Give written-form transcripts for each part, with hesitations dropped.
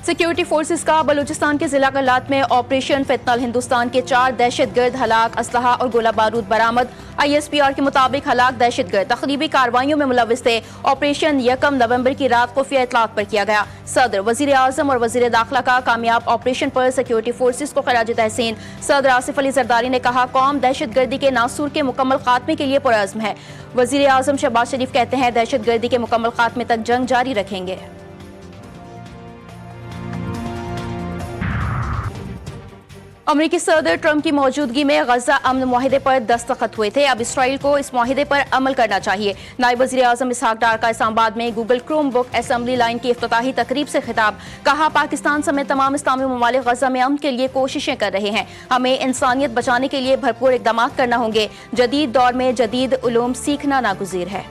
Security forces का बलूचिस्तान के जिला गलात में ऑपरेशन फितनल, हिंदुस्तान के 4 दहशतगर्द हलाक, असलहा और गोला बारूद बरामद। ISPR के मुताबिक हलाक दहशतगर्द तखरीबी कार्रवाइयों में मुलविस थे। ऑपरेशन 1 नवंबर की रात खुफिया इतलात पर किया गया। सदर, वजीर आजम और वजीर दाखिला का कामयाब ऑपरेशन पर सिक्योरिटी फोर्सेस को खराज तहसीन। सदर आसिफ अली जरदारी ने कहा, कौम दहशतगर्दी के नासूर के मुकम्मल खात्मे के लिए पुरअज़्म है। वजीर आजम शहबाज शरीफ कहते हैं, दहशतगर्दी के मुकम्मल खात्मे तक जंग जारी रखेंगे। अमरीकी सदर ट्रंप की मौजूदगी में गजा अमन मुआहिदे पर दस्तखत हुए थे। अब इसराइल को इस मुआहिदे पर अमल करना चाहिए। नायब वज़ीर आज़म इसहाक डार का इस्लामाबाद में Google Chrome book assembly line की इफ्तिताही तकरीब से खिताब। कहा, पाकिस्तान समेत तमाम इस्लामी ममालिक गजा में अमन के लिए कोशिशें कर रहे हैं। हमें इंसानियत बचाने के लिए भरपूर इक़दाम करना होंगे। जदीद दौर में जदीद उलूम सीखना नागुज़ीर है।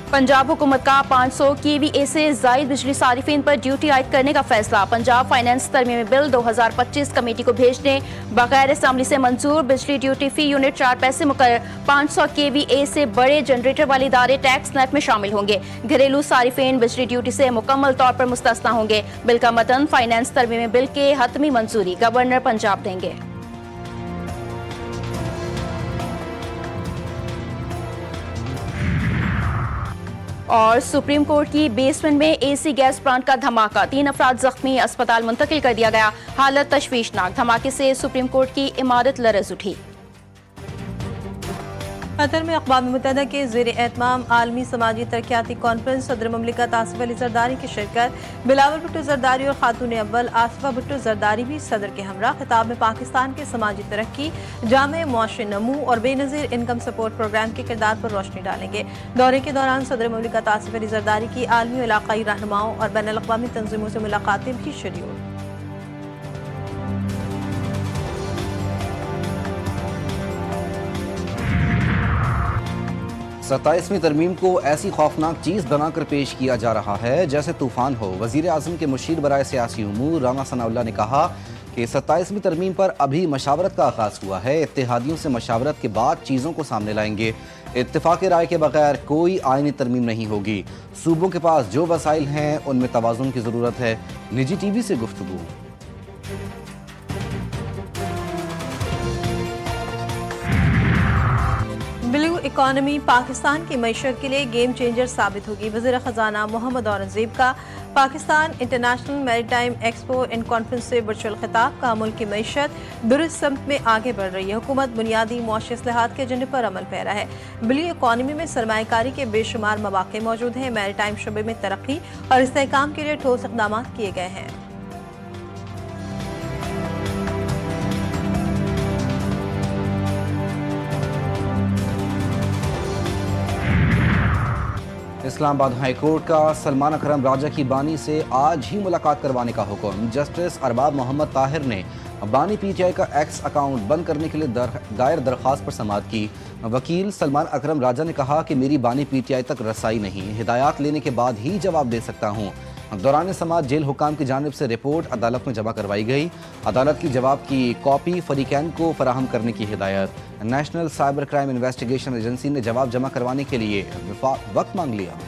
पंजाब हुकूमत का 500 KVA से जायद बिजली सारिफिन पर ड्यूटी आयद करने का फैसला। पंजाब फाइनेंस तरमीमी बिल 2025 कमेटी को भेजने बगैर असेंबली से मंजूर। बिजली ड्यूटी फी यूनिट 4 पैसे मुकर्रर। 500 KVA से बड़े जनरेटर वाले इदारे टैक्स नेट में शामिल होंगे। घरेलू सारिफिन बिजली ड्यूटी से मुकम्मल तौर पर मुस्तस्ना होंगे। बिल का मतन फाइनेंस तरमीमी बिल के हतमी मंजूरी गवर्नर पंजाब देंगे। और सुप्रीम कोर्ट की बेसमेंट में AC गैस प्लांट का धमाका, 3 अफराद जख्मी, अस्पताल मुंतकिल कर दिया गया। हालत तशवीशनाक। धमाके से सुप्रीम कोर्ट की इमारत लरज़ उठी। कतर में अक़वाम मुत्तहिदा के ज़ेर एहतमाम आलमी समाजी तरक्याती कॉन्फ्रेंस, सदर ममलिकत आसिफ अली जरदारी की शिरकत। बिलावल भुट्टो जरदारी और खातून अव्वल आसिफा भुट्टो जरदारी भी सदर के हमरा। खिताब में पाकिस्तान के समाजी तरक्की, जामे मुआशी नमू और बेनज़ीर इनकम सपोर्ट प्रोग्राम के किरदार पर रोशनी डालेंगे। दौरे के दौरान सदर ममलिकत आसिफ अली जरदारी की आलमी और इलाक़ाई रहनुमाओं और बैनुल-अक़वामी तंज़ीमों से मुलाकातें भी शेड्यूल। 27वीं तरमीम को ऐसी खौफनाक चीज़ बनाकर पेश किया जा रहा है जैसे तूफान हो। वज़ीर आज़म के मुशीर बराए सियासी उमूर राना सनाउल्लाह ने कहा कि 27वीं तरमीम पर अभी मशावरत का आगाज़ हुआ है। इत्तेहादियों से मशावरत के बाद चीज़ों को सामने लाएंगे। इत्तेफाक राय के बगैर कोई आईनी तरमीम नहीं होगी। सूबों के पास जो वसाइल हैं उनमें तवाज़ुन की ज़रूरत है। निजी TV से गुफ्तगू। ब्लू इकॉनमी पाकिस्तान की मईशत के लिए गेम चेंजर साबित होगी। वज़ीर ख़जाना मोहम्मद औरंगज़ेब का Pakistan international maritime expo and conference से वर्चुअल खिताब। का मुल्क की मईशत दुरुस्त समत में आगे बढ़ रही है। हुकूमत बुनियादी मुआशी इस्लाहात के एजेंडे पर अमल पैरा है। ब्लू इकॉनमी में सरमायाकारी के बेशुमार मौक़े मौजूद हैं। मैरीटाइम शोबे में तरक्की और इस्तेहकाम के लिए ठोस इक़दाम किए गए हैं। इस्लामाबाद हाई कोर्ट का सलमान अकरम राजा की बानी से आज ही मुलाकात करवाने का हुक्म। जस्टिस अरबाब मोहम्मद ताहिर ने बानी PTI का एक्स अकाउंट बंद करने के लिए दायर दरख्वास्त पर समाअत की। वकील सलमान अकरम राजा ने कहा कि मेरी बानी PTI तक रसाई नहीं, हिदायत लेने के बाद ही जवाब दे सकता हूँ। दौरान समाअत जेल हुकाम की जानिब से रिपोर्ट अदालत में जमा करवाई गई। अदालत की जवाब की कॉपी फरीकैन को फराहम करने की हिदायत। National cyber crime investigation agency ने जवाब जमा करवाने के लिए वक्त मांग लिया।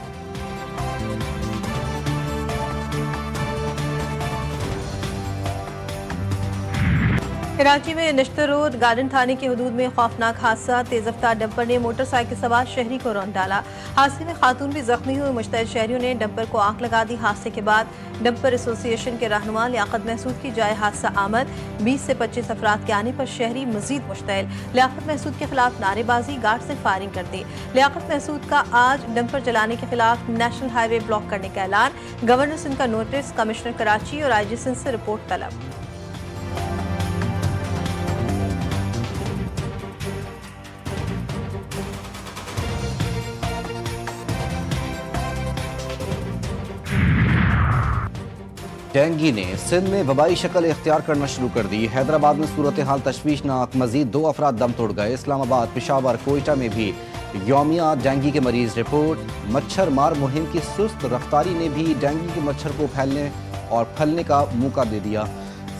कराची में नश्तर रोड गार्डन थाने के हदूद में खौफनाक हादसा। तेज रफ्तार डंपर ने मोटरसाइकिल सवार शहरी को रौंद डाला। हादसे में खातून भी जख्मी हुई। मुश्तइल शहरियों ने डंपर को आग लगा दी। हादसे के बाद डंपर एसोसिएशन के रहनुमा लियाकत महसूद की जाए हादसा आमद। 20 से 25 अफराद के आने पर शहरी मजीद मुश्तइल। लियाकत महसूद के खिलाफ नारेबाजी, गार्ड से फायरिंग कर दी। लियाकत महसूद का आज डंपर चलाने के खिलाफ नेशनल हाईवे ब्लॉक करने का ऐलान। गवर्नर सिंध का नोटिस, कमिश्नर कराची और IG सिंध से रिपोर्ट तलब। डेंगू ने सिंध में वबाई शक्ल इख्तियार करना शुरू कर दी। हैदराबाद में सूरत हाल तशवीशनाक, मजीद 2 अफराद दम तोड़ गए। इस्लामाबाद, पेशावर, कोयटा में भी यौमिया डेंगू के मरीज रिपोर्ट। मच्छर मार मुहिम की सुस्त रफ्तारी ने भी डेंगू के मच्छर को फैलने और फैलने का मौका दे दिया।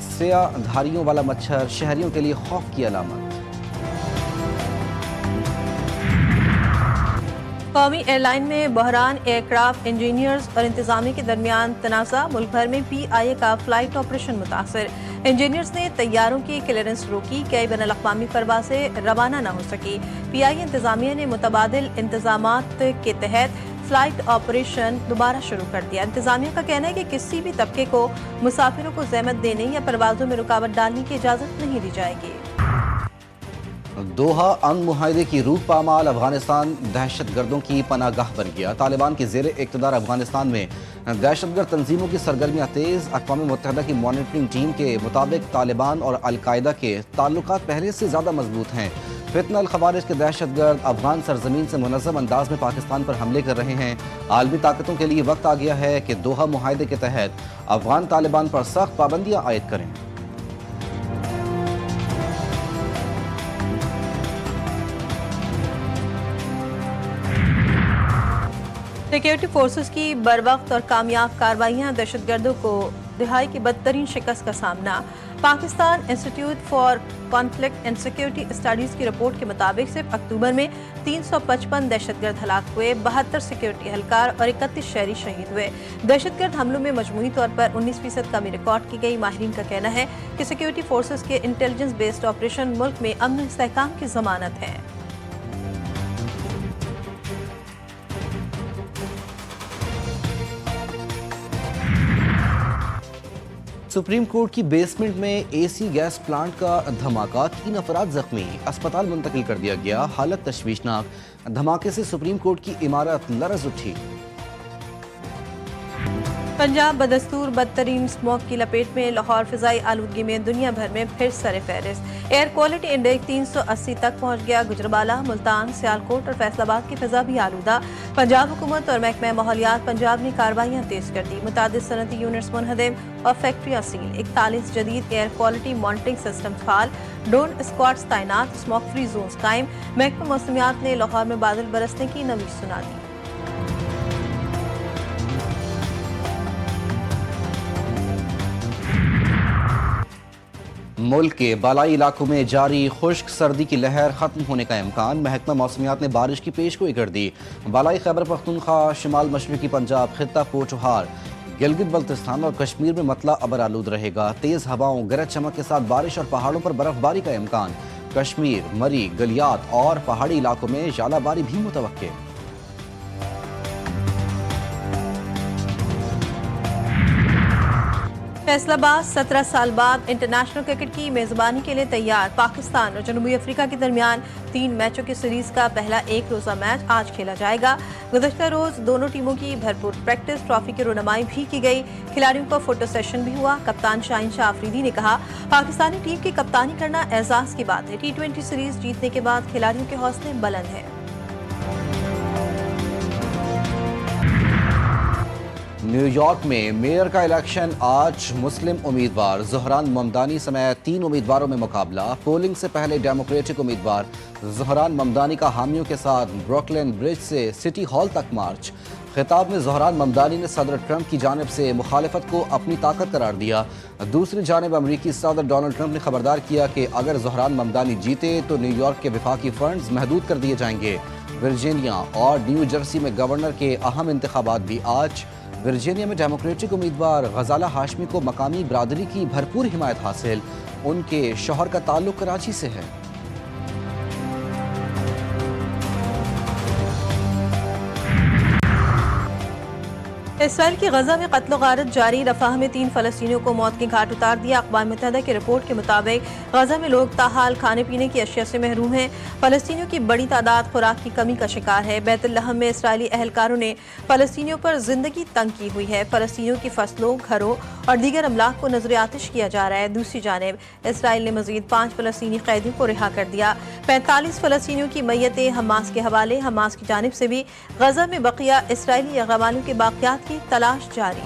स्याह धारियों वाला मच्छर शहरियों के लिए खौफ की अलामत। قومی ایئر لائن میں بحران، ایئر کرافٹ انجینئرز اور انتظامیہ کے درمیان تنازع، ملک بھر میں PIA کا فلائٹ آپریشن متاثر، انجینئرز نے طیاروں کی کلیئرنس روکی، کئی بین الاقوامی پروازیں روانہ نہ ہو سکی۔ PIA انتظامیہ نے متبادل انتظامات کے تحت فلائٹ آپریشن دوبارہ شروع کر دیا۔ انتظامیہ کا کہنا ہے کہ کسی بھی طبقے کو مسافروں کو زحمت دینے یا پروازوں میں رکاوٹ ڈالنے کی اجازت نہیں دی جائے گی۔ دوحہ امن معاہدے کی روح پامال افغانستان دہشت گردوں کی پناہ گاہ بن گیا۔ طالبان کے زیر اقتدار افغانستان میں دہشت گرد تنظیموں کی سرگرمیاں تیز۔ اقوام متحدہ کی مانیٹرنگ ٹیم کے مطابق طالبان اور القاعدہ کے تعلقات پہلے سے زیادہ مضبوط ہیں۔ فتنہ الخوارج کے دہشت گرد افغان سرزمین سے منظم انداز میں پاکستان پر حملے کر رہے ہیں۔ عالمی طاقتوں کے لیے وقت آ گیا ہے کہ دوحہ معاہدے کے تحت افغان طالبان پر سخت پابندیاں عائد کریں۔ سیکیورٹی فورسز کی بروقت اور کامیاب کارروائیاں، دہشت گردوں کو دہائی کی بدترین شکست کا سامنا۔ Pakistan institute for conflict and security studies کی رپورٹ کے مطابق صرف اکتوبر میں 355 دہشت گرد ہلاک ہوئے، 72 سیکیورٹی اہلکار اور 31 شہری شہید ہوئے۔ دہشت گرد حملوں میں مجموعی طور پر 19% کمی ریکارڈ کی گئی۔ ماہرین کا کہنا ہے کہ سیکیورٹی فورسز کے انٹیلیجنس بیسڈ آپریشن ملک میں امن و استحکام کی ضمانت ہے۔ سپریم کورٹ کی بیسمنٹ میں AC گیس پلانٹ کا دھماکہ، 3 افراد زخمی، اسپتال منتقل کر دیا گیا، حالت تشویشناک۔ دھماکے سے سپریم کورٹ کی عمارت لرز اٹھی۔ پنجاب بدستور بدترین اسموگ کی لپیٹ میں، لاہور فضائی آلودگی میں دنیا بھر میں پھر سر فہرست۔ ایئر کوالٹی انڈیکس 380 تک پہنچ گیا۔ گجرانوالہ، ملتان، سیالکوٹ اور فیصل آباد کی فضا بھی آلودہ۔ پنجاب حکومت اور محکمہ ماحولیات پنجاب نے کارروائیاں تیز کر دی، متعدد صنعتی یونٹس منہدم اور فیکٹریاں سیل۔ 41 جدید ایئر کوالٹی مانیٹرنگ سسٹم فعال، ڈرون اسکواڈز تعینات، اسموگ فری زونز قائم۔ محکمہ موسمیات نے لاہور میں بادل برسنے کی نوید سنا دی۔ ملک کے بالائی علاقوں میں جاری خشک سردی کی لہر ختم ہونے کا امکان، محکمہ موسمیات نے بارش کی پیش گوئی کر دی۔ بالائی خیبر پختونخوا، شمال مشرقی پنجاب، خطہ پوچوہار، گلگت بلتستان اور کشمیر میں مطلع ابر آلود رہے گا۔ تیز ہواؤں، گرج چمک کے ساتھ بارش اور پہاڑوں پر برف باری کا امکان۔ کشمیر، مری، گلیات اور پہاڑی علاقوں میں ژالہ باری بھی متوقع۔ فیصل آباد 17 سال بعد انٹرنیشنل کرکٹ کی میزبانی کے لیے تیار۔ پاکستان اور جنوبی افریقہ کے درمیان 3 میچوں کی سیریز کا پہلا ایک روزہ میچ آج کھیلا جائے گا۔ گزشتہ روز دونوں ٹیموں کی بھرپور پریکٹس، ٹرافی کی رونمائی بھی کی گئی۔ کھلاڑیوں کا فوٹو سیشن بھی ہوا۔ کپتان شاہین شاہ آفریدی نے کہا، پاکستانی ٹیم کی کپتانی کرنا اعزاز کی بات ہے۔ T20 سیریز جیتنے کے بعد کھلاڑیوں کے حوصلے بلند ہیں۔ نیو یارک میں میئر کا الیکشن آج، مسلم امیدوار زہران ممدانی سمیت 3 امیدواروں میں مقابلہ۔ پولنگ سے پہلے ڈیموکریٹک امیدوار زہران ممدانی کا حامیوں کے ساتھ بروکلن برج سے سٹی ہال تک مارچ۔ خطاب میں زہران ممدانی نے صدر ٹرمپ کی جانب سے مخالفت کو اپنی طاقت قرار دیا۔ دوسری جانب امریکی صدر ڈونلڈ ٹرمپ نے خبردار کیا کہ اگر زہران ممدانی جیتے تو نیو یارک کے وفاقی فنڈز محدود کر دیے جائیں گے۔ ورجینیا اور نیو جرسی میں گورنر کے اہم انتخابات بھی آج۔ ورجینیا میں ڈیموکریٹک امیدوار غزالہ ہاشمی کو مقامی برادری کی بھرپور حمایت حاصل، ان کے شوہر کا تعلق کراچی سے ہے۔ اسرائیل کی غزہ میں قتل و غارت جاری، رفح میں 3 فلسطینیوں کو موت کے گھاٹ اتار دیا۔ اقوام متحدہ کی رپورٹ کے مطابق غزہ میں لوگ تاحال کھانے پینے کی اشیاء سے محروم ہیں۔ فلسطینیوں کی بڑی تعداد خوراک کی کمی کا شکار ہے۔ بیت لحم میں اسرائیلی اہلکاروں نے فلسطینیوں پر زندگی تنگ کی ہوئی ہے۔ فلسطینیوں کی فصلوں، گھروں اور دیگر املاک کو نذر آتش کیا جا رہا ہے۔ دوسری جانب اسرائیل نے مزید 5 فلسطینی قیدیوں کو رہا کر دیا۔ 45 فلسطینیوں کی میتیں حماس کے حوالے۔ حماس کی جانب سے بھی غزہ میں بقیہ اسرائیلی یرغمالیوں کے باقیات کی تلاش جاری۔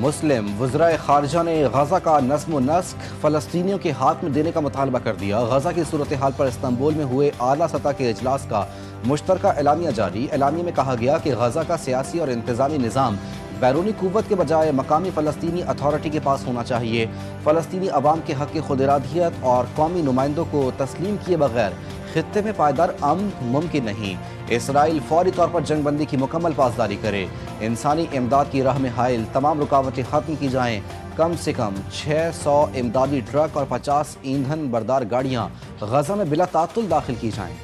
مسلم وزرائے خارجہ نے غزہ کا نظم و نسق فلسطینیوں کے ہاتھ میں دینے کا مطالبہ کر دیا۔ غزہ کی صورتحال پر استنبول میں ہوئے اعلیٰ سطح کے اجلاس کا مشترکہ اعلامیہ جاری۔ اعلامیے میں کہا گیا کہ غزہ کا سیاسی اور انتظامی نظام بیرونی قوت کے بجائے مقامی فلسطینی اتھارٹی کے پاس ہونا چاہیے۔ فلسطینی عوام کے حق خود ارادیت اور قومی نمائندوں کو تسلیم کیے بغیر खित्ते में पायदार अमन मुमकिन नहीं। इसराइल फौरी तौर पर जंग बंदी की मुकम्मल पासदारी करे। इंसानी इमदाद की राह में हायल तमाम रुकावटें खत्म की जाएं। कम से कम 600 इमदादी ट्रक और 50 ईंधन बरदार गाड़ियां गजा में बिला तातुल दाखिल की जाएं।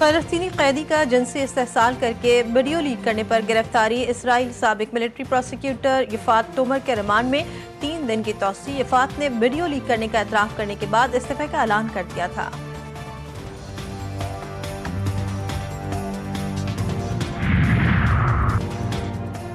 फलस्तीनी कैदी का जिनसी इस्तेहसाल करके वीडियो लीक करने पर गिरफ्तारी। इसराइल साबिक मिलिट्री प्रोसिक्यूटर यफात तोमर के रिमांड में 3 दिन की तौसी। यफात ने वीडियो लीक करने का एतराफ़ करने के बाद इस्तीफे का ऐलान कर दिया था।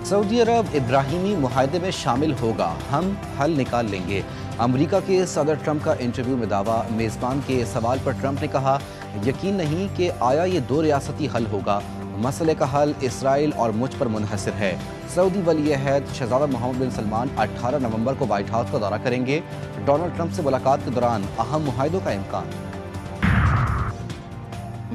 सऊदी अरब इब्राहिमी मुआहदे में शामिल होगा, हम हल निकाल लेंगे। अमेरिका के सदर ट्रंप का इंटरव्यू में दावा। मेज़बान के सवाल पर ट्रंप ने कहा, यकीन नहीं कि आया ये 2 रियासती हल होगा। मसले का हल इसराइल और मुझ पर मुनहसर है। सऊदी वली अहद शहजादा मोहम्मद बिन सलमान 18 नवंबर को व्हाइट हाउस का दौरा करेंगे। डोनाल्ड ट्रंप से मुलाकात के दौरान अहम मुआहदों का इम्कान।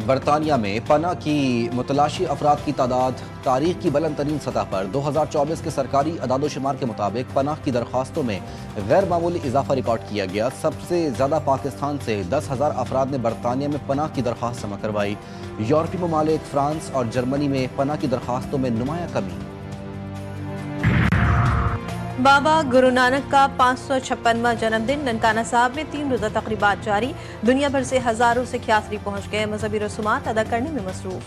बरतानिया में पनाह की मुतलाशी अफराद की तादाद तारीख की बुलंद तरीन सतह पर। 2024 के सरकारी अदादोशुमार के मुताबिक पनाह की दरख्वास्तों में गैर मामूली इजाफा रिकॉर्ड किया गया। सबसे ज़्यादा पाकिस्तान से 10,000 अफराद ने बरतानिया में पनाह की दरख्वास्त जमा करवाई। यूरोपीय ममालिक फ्रांस और जर्मनी में पनाह की दरख्वास्तों में नुमाया कमी। बाबा गुरु नानक का 556वां जन्मदिन। ननकाना साहब में 3 रोज़ा तकरीबात जारी। दुनिया भर से हजारों सिख यात्री पहुंच गए। मजहबी रसूमात अदा करने में मसरूफ।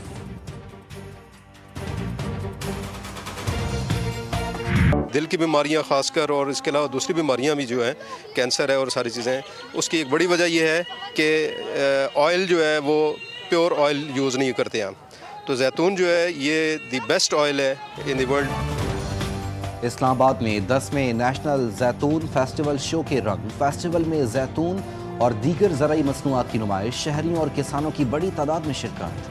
दिल की बीमारियां खासकर और इसके अलावा दूसरी बीमारियां भी जो है, कैंसर है और सारी चीज़ें, उसकी एक बड़ी वजह यह है कि ऑयल जो है वो प्योर ऑयल यूज़ नहीं करते हैं। तो जैतून जो है ये दी बेस्ट ऑयल है इन द वर्ल्ड। इस्लामाबाद में 10वें नेशनल जैतून फेस्टिवल शो के रंग। फेस्टिवल में जैतून और दीगर ज़राई मसनूआत की नुमाइश। शहरियों और किसानों की बड़ी तादाद में शिरकत।